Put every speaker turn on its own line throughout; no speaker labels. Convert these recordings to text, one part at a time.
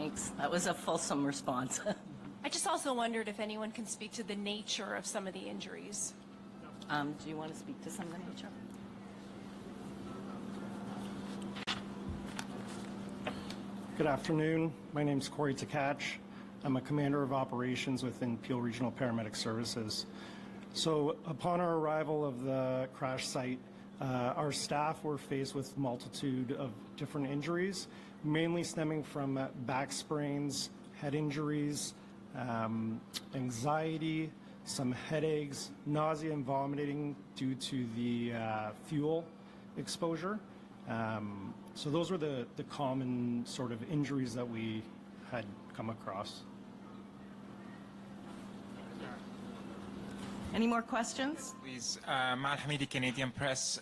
Thanks. That was a fulsome response.
I just also wondered if anyone can speak to the nature of some of the injuries.
Do you want to speak to some of the nature?
Good afternoon. My name is Corey Takach. I'm a commander of operations within Peel Regional Paramedic Services. So upon our arrival of the crash site, our staff were faced with a multitude of different injuries, mainly stemming from back sprains, head injuries, anxiety, some headaches, nausea and vomiting due to the fuel exposure. So those were the common sort of injuries that we had come across.
Any more questions?
Please, Mal Hamidi, Canadian Press.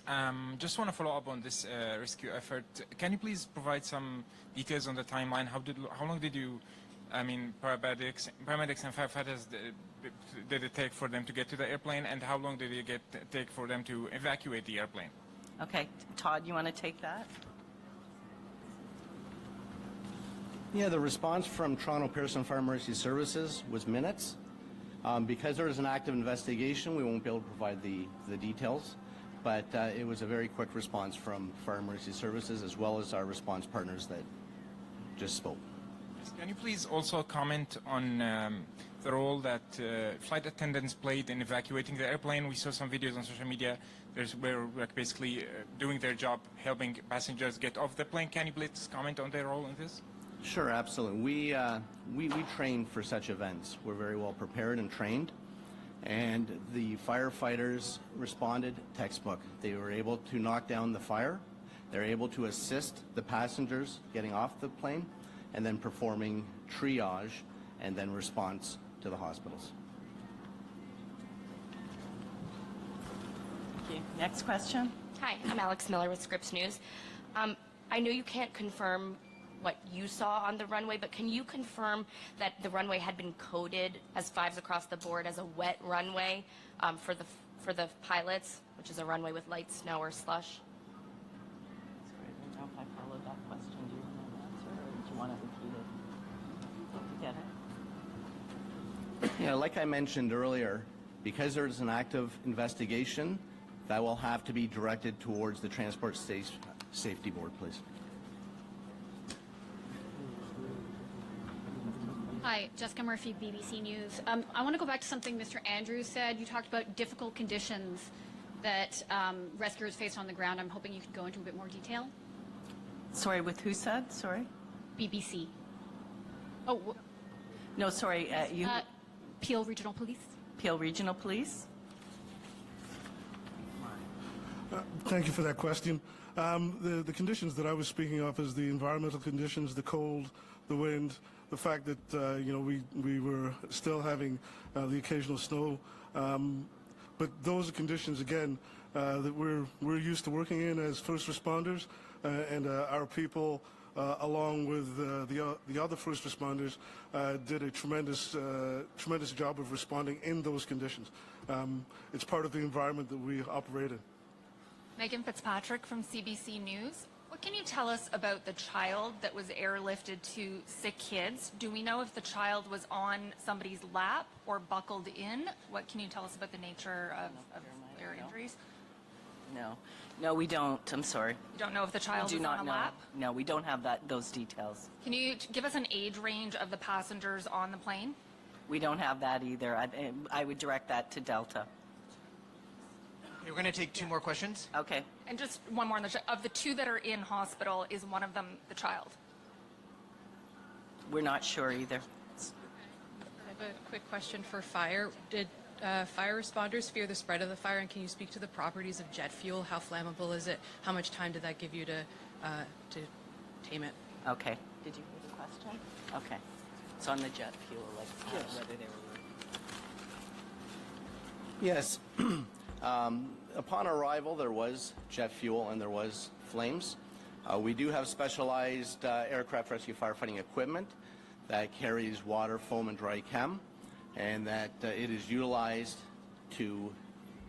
Just want to follow up on this rescue effort. Can you please provide some details on the timeline? How long did you, paramedics and firefighters did it take for them to get to the airplane, and how long did it take for them to evacuate the airplane?
Okay, Todd, you want to take that?
Yeah, the response from Toronto Pearson Fire Emergency Services was minutes. Because there is an active investigation, we won't be able to provide the details, but it was a very quick response from Fire Emergency Services as well as our response partners that just spoke.
Can you please also comment on the role that flight attendants played in evacuating the airplane? We saw some videos on social media where basically doing their job, helping passengers get off the plane. Can you please comment on their role in this?
Sure, absolutely. We train for such events. We're very well prepared and trained, and the firefighters responded textbook. They were able to knock down the fire. They're able to assist the passengers getting off the plane, and then performing triage and then response to the hospitals.
Thank you. Next question.
Hi, I'm Alex Miller with Scripps News. I know you can't confirm what you saw on the runway, but can you confirm that the runway had been coded as fives across the board as a wet runway for the pilots, which is a runway with light snow or slush?
Sorry, I don't know if I followed that question. Do you want to answer, or do you want to repeat it? Did you get it?
Yeah, like I mentioned earlier, because there is an active investigation, that will have to be directed towards the Transport Safety Board, please.
Hi, Jessica Murphy, BBC News. I want to go back to something Mr. Andrews said. You talked about difficult conditions that rescuers faced on the ground. I'm hoping you could go into a bit more detail.
Sorry, with who said? Sorry?
BBC. Oh,
No, sorry, you...
Peel Regional Police.
Peel Regional Police?
Thank you for that question. The conditions that I was speaking of is the environmental conditions, the cold, the wind, the fact that we were still having the occasional snow. But those are conditions, again, that we're used to working in as first responders, and our people, along with the other first responders, did a tremendous job of responding in those conditions. It's part of the environment that we operate in.
Megan Fitzpatrick from CBC News. What can you tell us about the child that was airlifted to sick kids? Do we know if the child was on somebody's lap or buckled in? What can you tell us about the nature of their injuries?
No. No, we don't. I'm sorry.
You don't know if the child was on a lap?
No, we don't have those details.
Can you give us an age range of the passengers on the plane?
We don't have that either. I would direct that to Delta.
We're going to take two more questions.
Okay.
And just one more. Of the two that are in hospital, is one of them the child?
We're not sure either.
I have a quick question for fire. Did fire responders fear the spread of the fire, and can you speak to the properties of jet fuel? How flammable is it? How much time did that give you to tame it?
Okay. Did you hear the question? Okay. It's on the jet fuel, like whether they were...
Yes. Upon arrival, there was jet fuel and there was flames. We do have specialized aircraft rescue firefighting equipment that carries water, foam, and dry chem, and that it is utilized to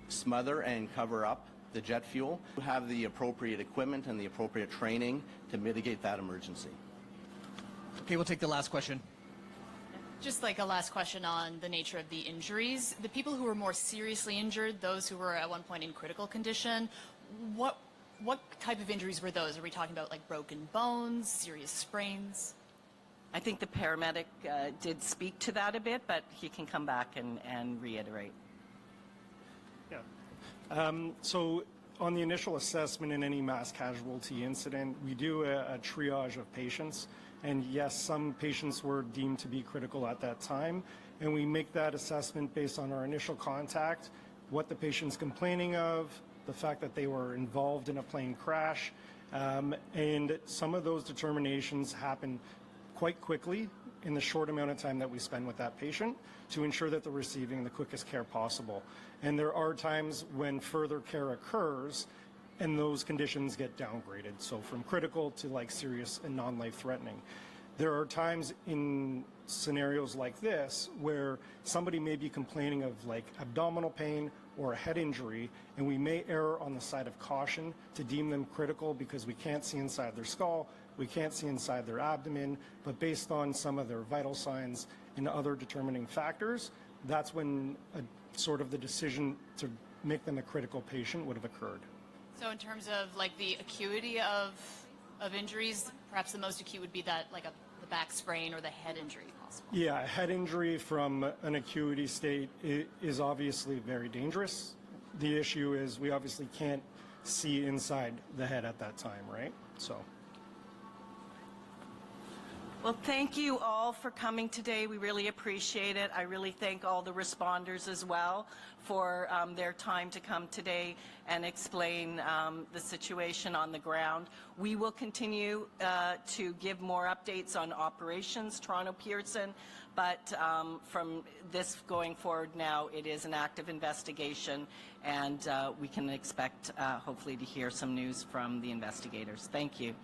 smother and cover up the jet fuel. We have the appropriate equipment and the appropriate training to mitigate that emergency.
Okay, we'll take the last question.
Just like a last question on the nature of the injuries. The people who were more seriously injured, those who were at one point in critical condition, what type of injuries were those? Are we talking about like broken bones, serious sprains?
I think the paramedic did speak to that a bit, but he can come back and reiterate.
Yeah. So on the initial assessment in any mass casualty incident, we do a triage of patients. And yes, some patients were deemed to be critical at that time. And we make that assessment based on our initial contact, what the patient's complaining of, the fact that they were involved in a plane crash. And some of those determinations happen quite quickly in the short amount of time that we spend with that patient to ensure that they're receiving the quickest care possible. And there are times when further care occurs and those conditions get downgraded. So from critical to like serious and non-life threatening. There are times in scenarios like this where somebody may be complaining of like abdominal pain or a head injury, and we may err on the side of caution to deem them critical because we can't see inside their skull, we can't see inside their abdomen, but based on some of their vital signs and other determining factors, that's when sort of the decision to make them a critical patient would have occurred.
So in terms of like the acuity of injuries, perhaps the most acute would be that like the back sprain or the head injury possible.
Yeah, a head injury from an acuity state is obviously very dangerous. The issue is we obviously can't see inside the head at that time, right? So.
Well, thank you all for coming today. We really appreciate it. I really thank all the responders as well for their time to come today and explain the situation on the ground. We will continue to give more updates on operations, Toronto Pearson, but from this going forward now, it is an active investigation, and we can expect hopefully to hear some news from the investigators. Thank you.